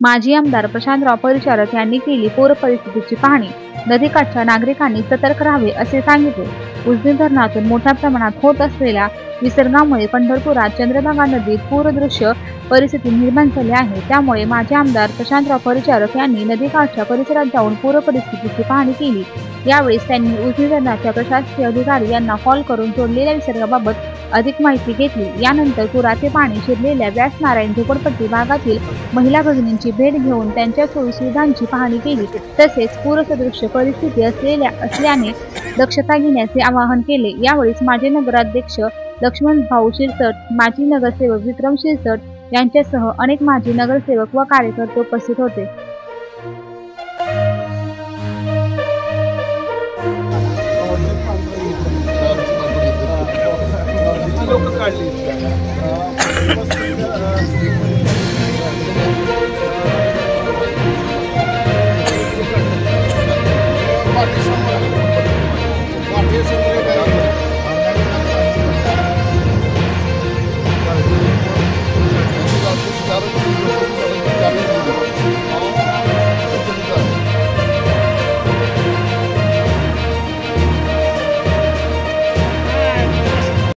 माजी आमदार प्रशांतराव परिचारक यांनी केली पूर परिस्थितीची पाहणी। नदीकाठच्या नागरिकांनी सतर्क राहावे असे सांगितले। उजनी धरणातून मोठ्या प्रमाणात होत असलेल्या विसर्गामुळे पंढरपुरात चंद्रभागा नदीत पूरदृश्य परिस्थिती निर्माण झाली आहे। त्यामुळे माजी आमदार प्रशांतराव परिचारक यांनी नदीकाठच्या परिसरात जाऊन पूर परिस्थितीची पाहणी केली। यावेळी त्यांनी उजनी धरणाच्या प्रशासकीय अधिकारी यांना कॉल करून सोडलेल्या विसर्गाबाबत अधिक माहिती घेतली। यानंतर पुराचे पाणी शिरलेल्या व्यासनारायण झोपडपट्टी भागातील महिला भगिनींची भेट घेऊन त्यांच्या सोयीसुविधांची पाहणी केली। तसेच पूरसदृश्य परिस्थिती असल्याने दक्षता घेण्याचे आवाहन केले। यावेळी माजी नगराध्यक्ष लक्ष्मण भाऊ शिरसट, माजी नगरसेवक विक्रम शिरसट यांच्यासह अनेक माजी नगरसेवक व कार्यकर्ते उपस्थित होते।